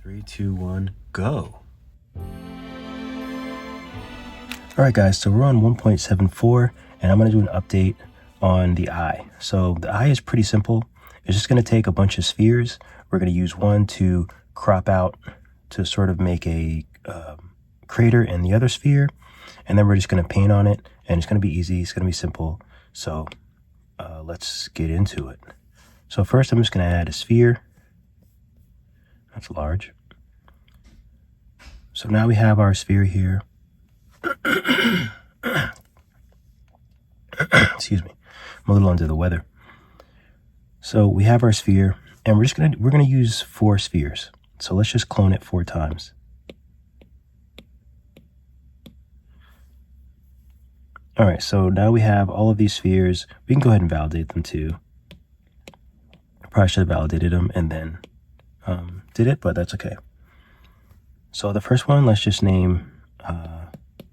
3, 2, 1, go. Alright guys, so we're on 1.74 and I'm going to do an update on the eye. So the eye is pretty simple. It's just going to take a bunch of spheres. We're going to use one to crop out to sort of make a crater in the other sphere. And then we're just going to paint on it and it's going to be easy. It's going to be simple. So let's get into it. So first I'm just going to add a sphere. That's large. So now we have our sphere here. Excuse me. I'm a little under the weather. So we have our sphere and we're gonna use 4 spheres. So let's just clone it 4 times. All right, so now we have all of these spheres. We can go ahead and validate them too. Probably should have validated them and then did it, but that's okay. So the first one, let's just name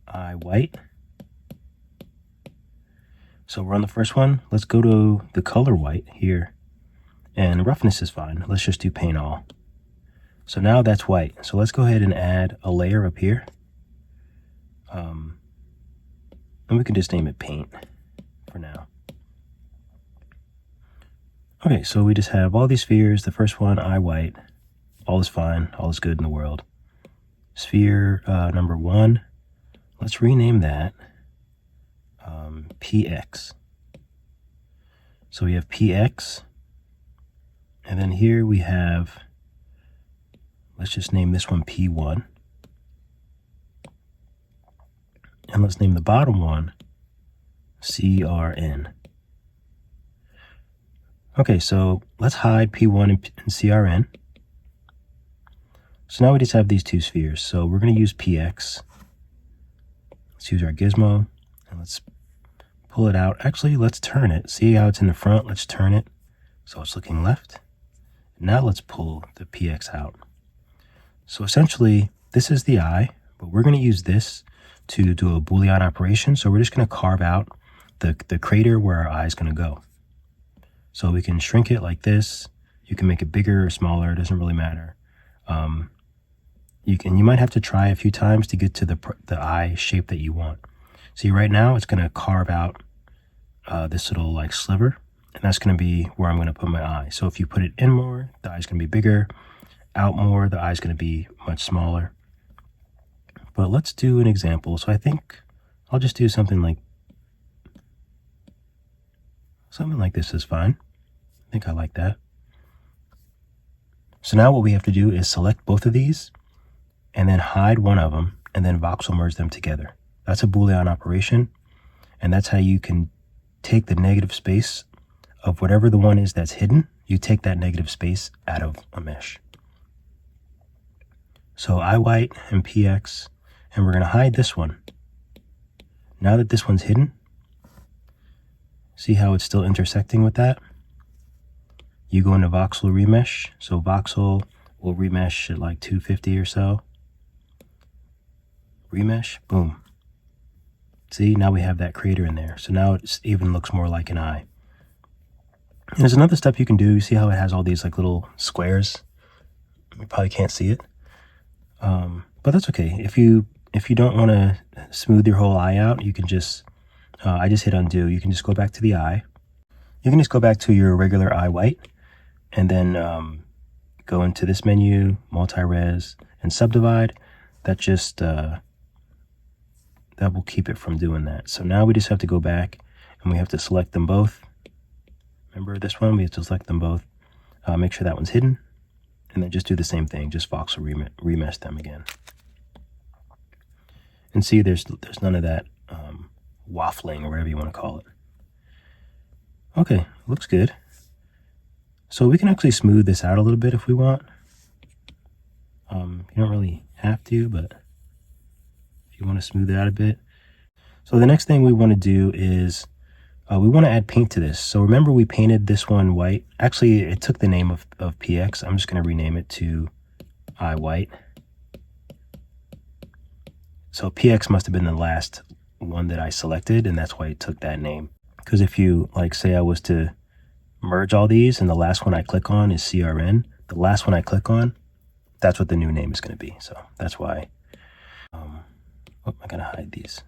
eye white. So we're on the first one. Let's go to the color white here, and roughness is fine. Let's just do paint all. So now that's white. So let's go ahead and add a layer up here. And we can just name it paint for now. Okay, so we just have all these spheres. The first one, eye white. All is fine. All is good in the world. Sphere number 1. Let's rename that PX. So we have PX. And then here we have, let's just name this one P1. And let's name the bottom one CRN. Okay, so let's hide P1 and CRN. So now we just have these 2 spheres. So we're going to use PX. Let's use our gizmo and let's pull it out. Actually, let's turn it. See how it's in the front? Let's turn it so it's looking left. Now let's pull the PX out. So essentially, this is the eye, but we're going to use this to do a Boolean operation. So we're just going to carve out the crater where our eye is going to go. So we can shrink it like this. You can make it bigger or smaller. It doesn't really matter. You might have to try a few times to get to the eye shape that you want. See, right now it's going to carve out this little like sliver, and that's going to be where I'm going to put my eye. So if you put it in more, the eye's going to be bigger. Out more, the eye's going to be much smaller. But let's do an example. So I think I'll just do something like this is fine. I think I like that. So now what we have to do is select both of these and then hide one of them and then voxel merge them together. That's a Boolean operation, and that's how you can take the negative space of whatever the one is that's hidden. You take that negative space out of a mesh. So eye white and PX, and we're going to hide this one. Now that this one's hidden, see how it's still intersecting with that? You go into voxel remesh. So voxel will remesh at like 250 or so. Remesh, boom. See, now we have that crater in there. So now it even looks more like an eye. And there's another step you can do. You see how it has all these like little squares? You probably can't see it. But that's okay. If you don't want to smooth your whole eye out, you can just, I just hit undo. You can just go back to the eye. You can just go back to your regular eye white and then go into this menu, multi-res, and subdivide. That just, that will keep it from doing that. So now we just have to go back and we have to select them both. Remember this one? We have to select them both. Make sure that one's hidden. And then just do the same thing. Just voxel remesh them again. And see, there's none of that waffling or whatever you want to call it. Okay, looks good. So we can actually smooth this out a little bit if we want. You don't really have to, but if you want to smooth it out a bit. So the next thing we want to do is we want to add paint to this. So remember we painted this one white. Actually, it took the name of PX. I'm just going to rename it to eye white. So PX must have been the last one that I selected, and that's why it took that name. Because if you, like, say I was to merge all these and the last one I click on is CRN, the last one I click on that's what the new name is going to be. So that's why. Oh, I gotta hide these.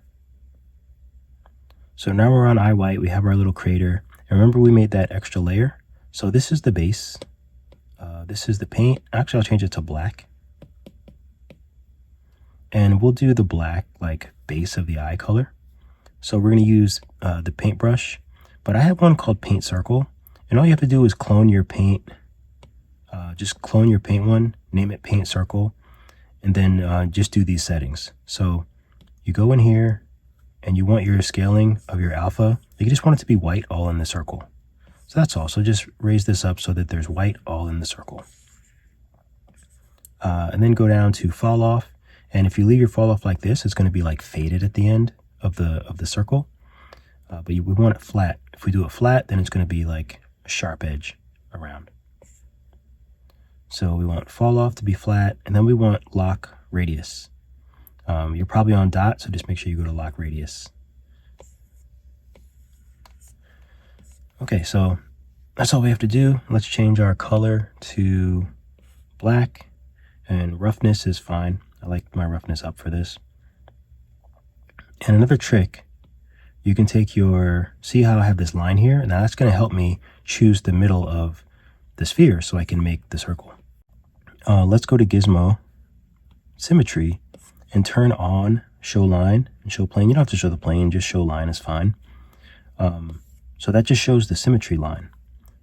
So now we're on eye white. We have our little crater. And remember, we made that extra layer. So this is the base. This is the paint. Actually, I'll change it to black. And we'll do the black like base of the eye color. So we're going to use the paintbrush. But I have one called Paint Circle. And all you have to do is clone your paint. Just clone your paint one. Name it Paint Circle. And then just do these settings. So you go in here and you want your scaling of your alpha. You just want it to be white all in the circle. So that's all. So just raise this up so that there's white all in the circle. And then go down to fall off. And if you leave your fall off like this, it's going to be like faded at the end of the circle. But we want it flat. If we do it flat, then it's going to be like a sharp edge around. So we want fall off to be flat, and then we want lock radius. You're probably on dot, so just make sure you go to lock radius. Okay, so that's all we have to do. Let's change our color to black, and roughness is fine. I like my roughness up for this. And another trick, you can take your, see how I have this line here? Now that's going to help me choose the middle of the sphere so I can make the circle. Let's go to Gizmo, Symmetry, and turn on Show Line and Show Plane. You don't have to show the plane, just show line is fine. So that just shows the symmetry line.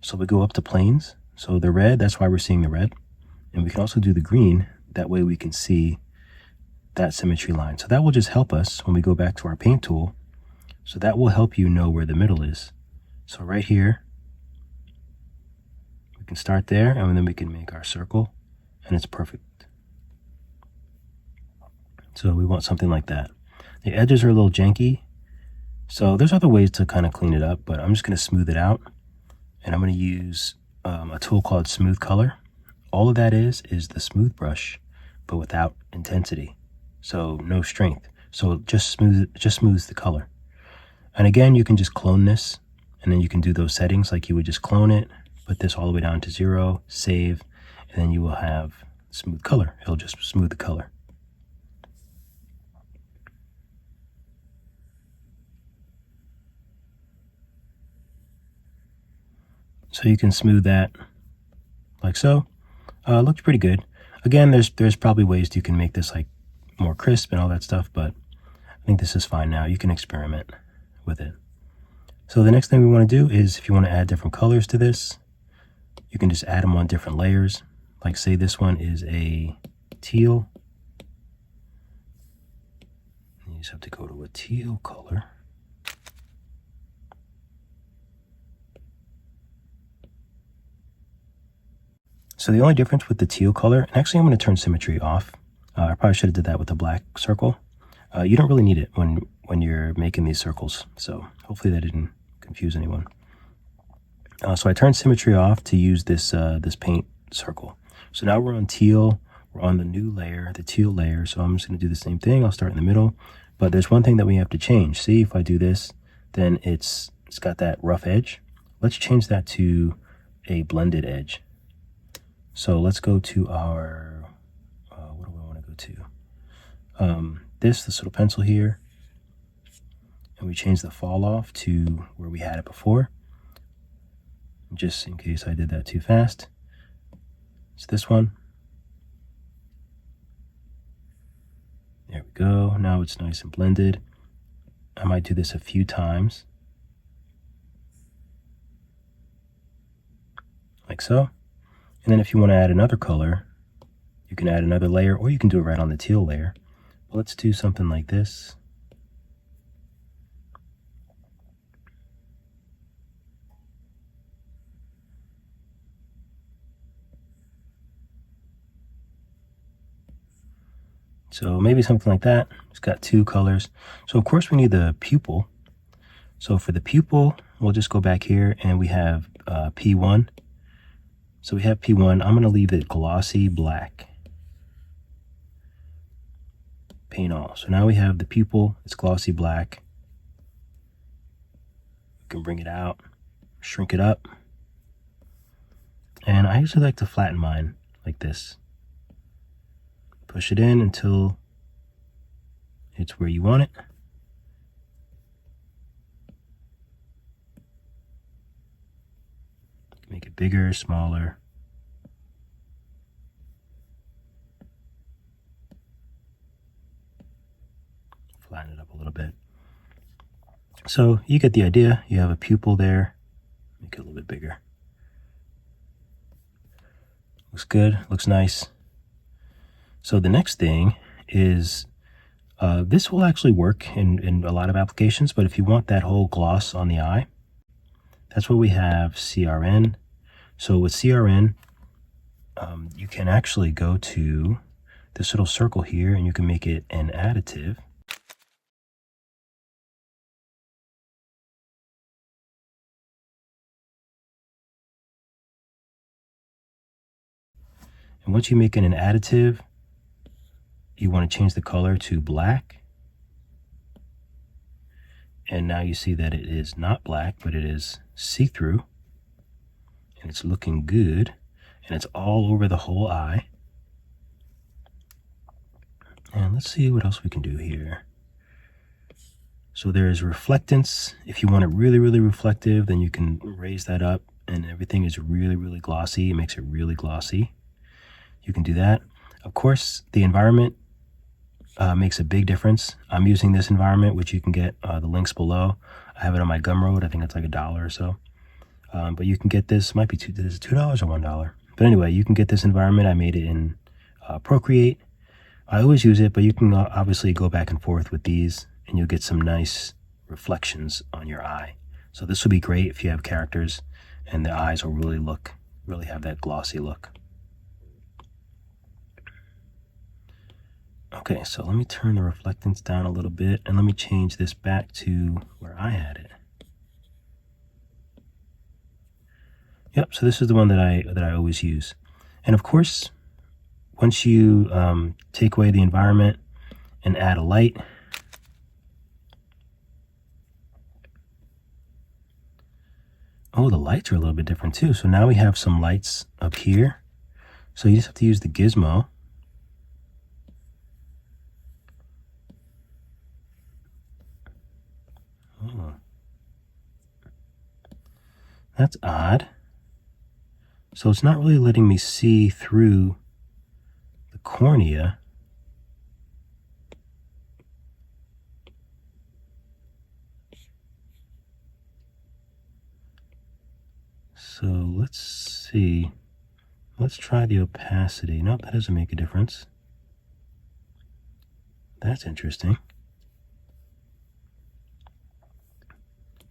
So we go up to planes. So the red, that's why we're seeing the red. And we can also do the green. That way we can see that symmetry line. So that will just help us when we go back to our paint tool. So that will help you know where the middle is. So right here, we can start there, and then we can make our circle, and it's perfect. So we want something like that. The edges are a little janky. So there's other ways to kind of clean it up, but I'm just going to smooth it out. And I'm going to use a tool called Smooth Color. All of that is the smooth brush, but without intensity. So no strength. So it just smooths the color. And again, you can just clone this, and then you can do those settings like you would just clone it, put this all the way down to 0, save, and then you will have smooth color. It'll just smooth the color. So you can smooth that like so. Looks pretty good. Again, there's probably ways you can make this like more crisp and all that stuff, but I think this is fine now. You can experiment with it. So the next thing we want to do is, if you want to add different colors to this, you can just add them on different layers. Like say this one is a teal. You just have to go to a teal color. So the only difference with the teal color, and actually I'm going to turn symmetry off. I probably should have did that with the black circle. You don't really need it when you're making these circles. So hopefully that didn't confuse anyone. So I turned symmetry off to use this this paint circle. So now we're on teal. We're on the new layer, the teal layer. So I'm just going to do the same thing. I'll start in the middle. But there's one thing that we have to change. See, if I do this, then it's got that rough edge. Let's change that to a blended edge. So let's go to our, what do I want to go to? This little pencil here. And we change the fall off to where we had it before. Just in case I did that too fast. It's this one. There we go. Now it's nice and blended. I might do this a few times. Like so. And then if you want to add another color, you can add another layer, or you can do it right on the teal layer. But let's do something like this. So maybe something like that. It's got two colors. So of course we need the pupil. So for the pupil, we'll just go back here and we have P1. So we have P1. I'm going to leave it glossy black. Paint all. So now we have the pupil. It's glossy black. We can bring it out, shrink it up. And I usually like to flatten mine like this. Push it in until it's where you want it. Make it bigger, smaller. Flatten it up a little bit. So you get the idea. You have a pupil there. Make it a little bit bigger. Looks good, looks nice. So the next thing is, this will actually work in a lot of applications, but if you want that whole gloss on the eye, that's what we have CRN. So with CRN, you can actually go to this little circle here and you can make it an additive. And once you make it an additive, you want to change the color to black. And now you see that it is not black, but it is see-through. And it's looking good. And it's all over the whole eye. And let's see what else we can do here. So there's reflectance. If you want it really, really reflective, then you can raise that up and everything is really, really glossy. It makes it really glossy. You can do that. Of course, the environment makes a big difference. I'm using this environment, which you can get the links below. I have it on my Gumroad. I think it's like $1 or so. But you can get this, might be $2 or $1. But anyway, you can get this environment. I made it in Procreate. I always use it, but you can obviously go back and forth with these and you'll get some nice reflections on your eye. So this will be great if you have characters and the eyes will really have that glossy look. Okay, so let me turn the reflectance down a little bit and let me change this back to where I had it. Yep, so this is the one that I always use. And of course, once you take away the environment and add a light, oh, the lights are a little bit different too. So now we have some lights up here. So you just have to use the gizmo. Oh. That's odd. So it's not really letting me see through the cornea. So let's see. Let's try the opacity. Nope, that doesn't make a difference. That's interesting.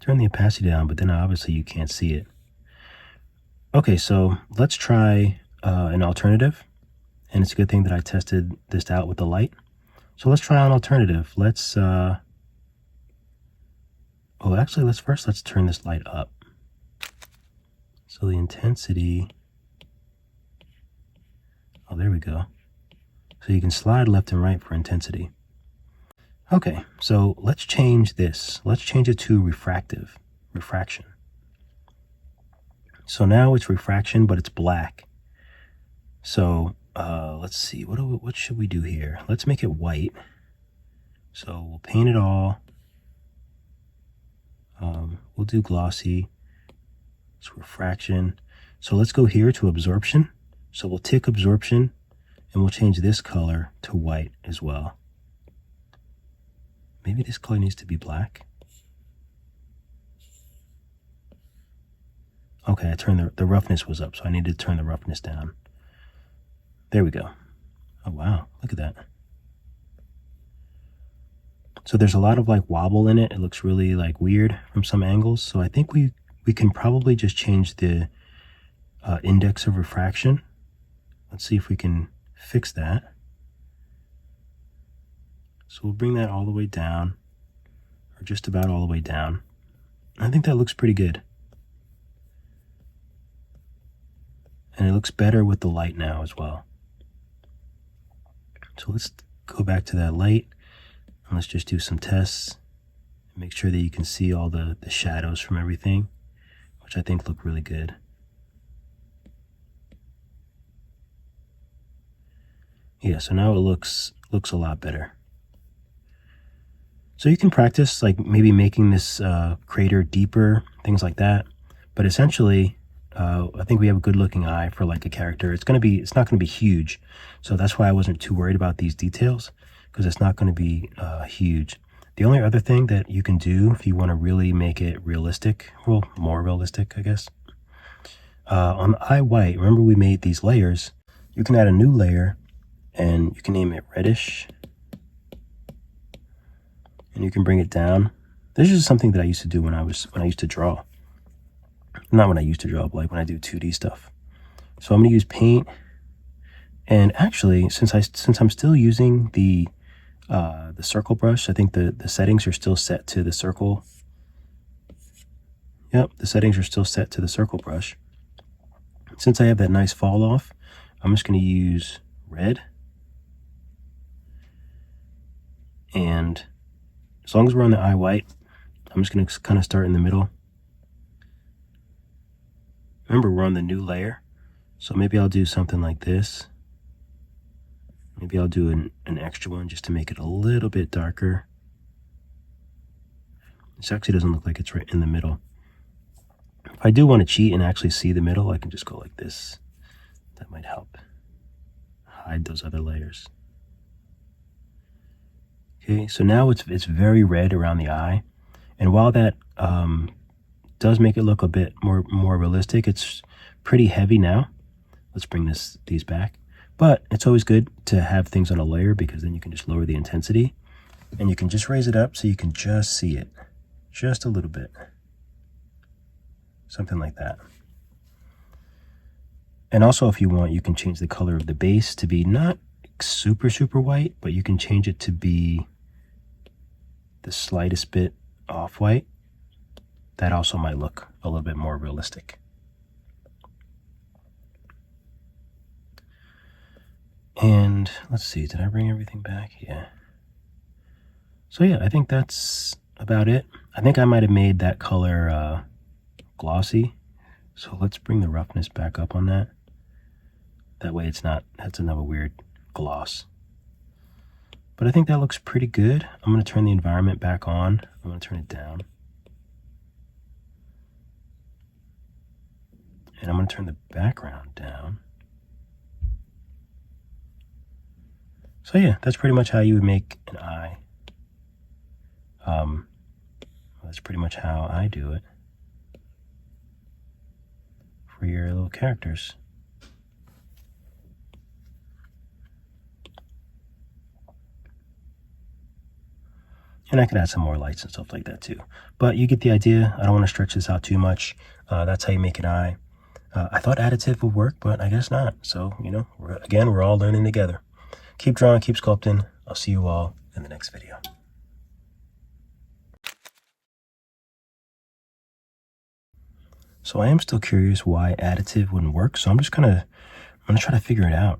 Turn the opacity down, but then obviously you can't see it. Okay, so let's try an alternative. And it's a good thing that I tested this out with the light. So let's try an alternative. Let's, let's turn this light up. So the intensity, oh, there we go. So you can slide left and right for intensity. Okay, so let's change this. Let's change it to refraction. So now it's refraction, but it's black. So let's see, what should we do here? Let's make it white. So we'll paint it all. We'll do glossy. It's refraction. So let's go here to absorption. So we'll tick absorption and we'll change this color to white as well. Maybe this color needs to be black. Okay, I turned the roughness was up, so I needed to turn the roughness down. There we go. Oh wow, look at that. So there's a lot of like wobble in it. It looks really like weird from some angles. So I think we can probably just change the index of refraction. Let's see if we can fix that. So we'll bring that all the way down, or just about all the way down. I think that looks pretty good. And it looks better with the light now as well. So let's go back to that light and let's just do some tests. Make sure that you can see all the shadows from everything, which I think look really good. Yeah, so now it looks a lot better. So you can practice like maybe making this crater deeper, things like that. But essentially, I think we have a good looking eye for like a character. It's not gonna be huge. So that's why I wasn't too worried about these details, because it's not gonna be huge. The only other thing that you can do if you want to really make it realistic, well, more realistic, I guess, on the eye white, remember we made these layers. You can add a new layer and you can name it reddish, and you can bring it down. This is something that I used to do when I used to draw. Not when I used to draw, but like when I do 2D stuff. So I'm going to use paint, and actually, since I'm still using the circle brush, I think the settings are still set to the circle. Yep, the settings are still set to the circle brush. Since I have that nice fall off, I'm just going to use red. And as long as we're on the eye white, I'm just going to kind of start in the middle. Remember, we're on the new layer, so maybe I'll do something like this. Maybe I'll do an extra one just to make it a little bit darker. This actually doesn't look like it's right in the middle. If I do want to cheat and actually see the middle, I can just go like this. That might help hide those other layers. Okay, so now it's very red around the eye, and while that does make it look a bit more realistic, it's pretty heavy now. Let's bring these back. But it's always good to have things on a layer, because then you can just lower the intensity, and you can just raise it up so you can just see it just a little bit. Something like that. And also, if you want, you can change the color of the base to be not super white, but you can change it to be the slightest bit off-white. That also might look a little bit more realistic. And let's see, did I bring everything back? Yeah. So yeah, I think that's about it. I think I might have made that color glossy. So let's bring the roughness back up on that. That way that's another weird gloss. But I think that looks pretty good. I'm going to turn the environment back on. I'm going to turn it down. And I'm going to turn the background down. So yeah, that's pretty much how you would make an eye. That's pretty much how I do it for your little characters. And I could add some more lights and stuff like that too. But you get the idea. I don't want to stretch this out too much. That's how you make an eye. I thought additive would work, but I guess not. So, we're all learning together. Keep drawing, keep sculpting. I'll see you all in the next video. So I am still curious why additive wouldn't work. So I'm going to try to figure it out.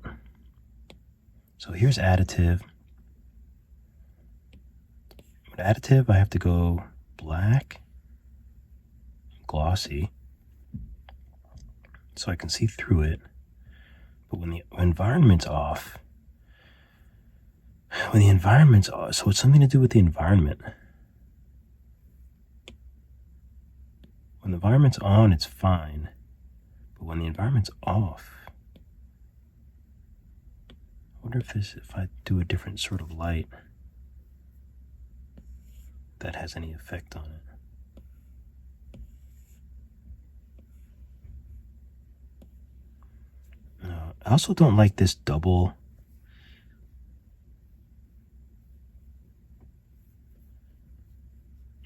So here's additive. With additive, I have to go black, glossy, so I can see through it. But when the environment's off, so it's something to do with the environment. When the environment's on, it's fine. But when the environment's off, I wonder if I do a different sort of light, that has any effect on it. I also don't like this double.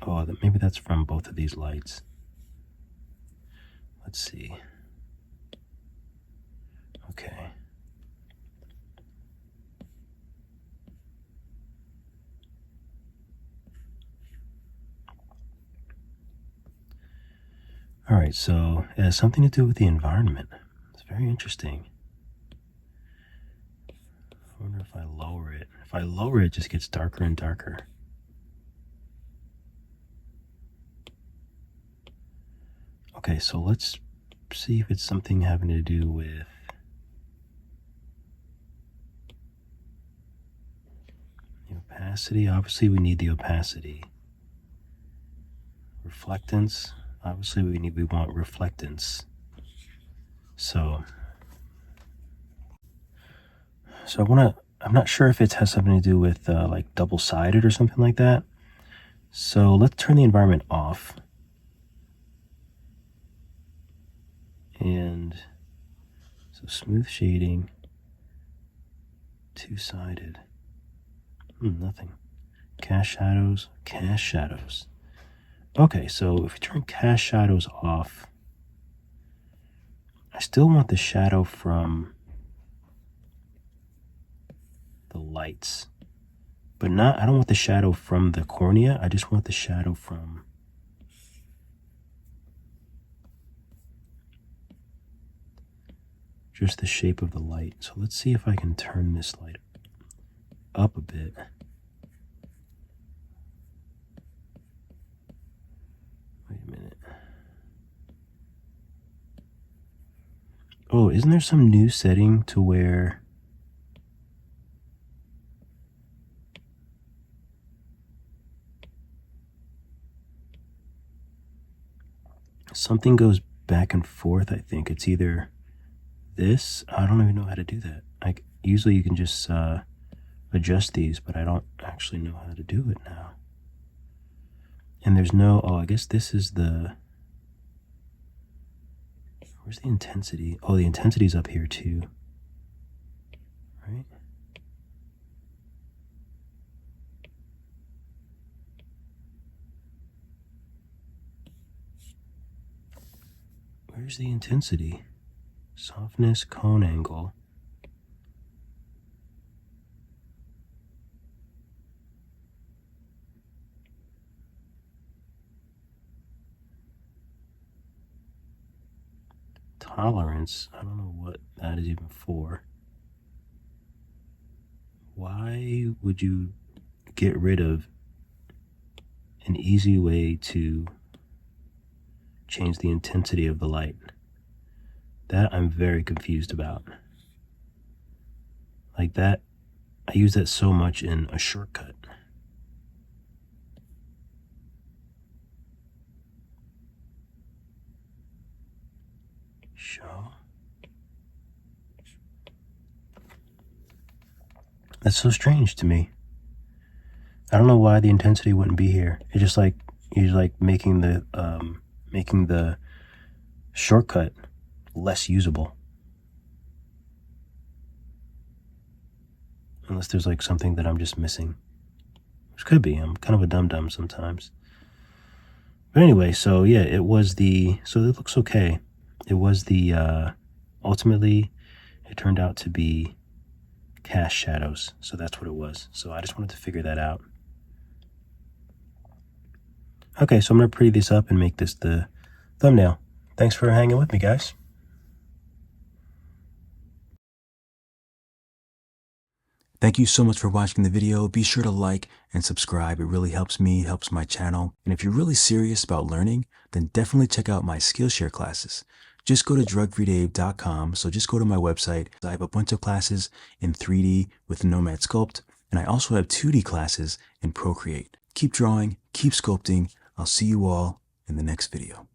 Oh, maybe that's from both of these lights. Let's see. Okay. All right, so it has something to do with the environment. It's very interesting. I wonder if I lower it. If I lower it, it just gets darker and darker. Okay, so let's see if it's something having to do with Opacity, obviously we need the opacity. Reflectance, obviously we want reflectance. So I'm not sure if it has something to do with like double-sided or something like that. So let's turn the environment off. And so smooth shading, two-sided, nothing. Cast shadows, cast shadows. Okay, so if you turn cast shadows off, I still want the shadow from the lights, but I don't want the shadow from the cornea. I just want the shadow from just the shape of the light. So let's see if I can turn this light up a bit. Wait a minute. Oh, isn't there some new setting to where something goes back and forth? I think it's either this. I don't even know how to do that. Like usually you can just adjust these, but I don't actually know how to do it now. And there's no, oh, I guess this is the, where's the intensity? Oh, the intensity's up here too, right? Where's the intensity? Softness, cone angle. Tolerance, I don't know what that is even for. Why would you get rid of an easy way to change the intensity of the light? That I'm very confused about. Like that, I use that so much in a shortcut. Show. That's so strange to me. I don't know why the intensity wouldn't be here. It's just like you're like making the shortcut less usable. Unless there's like something that I'm just missing. Which could be. I'm kind of a dum-dum sometimes. But anyway, so yeah, it looks okay. It was ultimately it turned out to be cast shadows. So that's what it was. So I just wanted to figure that out. Okay, so I'm going to pretty this up and make this the thumbnail. Thanks for hanging with me, guys. Thank you so much for watching the video. Be sure to like and subscribe. It really helps me, helps my channel. And if you're really serious about learning, then definitely check out my Skillshare classes. Just go to drugfreedabe.com. So just go to my website. I have a bunch of classes in 3D with Nomad Sculpt, and I also have 2D classes in Procreate. Keep drawing, keep sculpting. I'll see you all in the next video.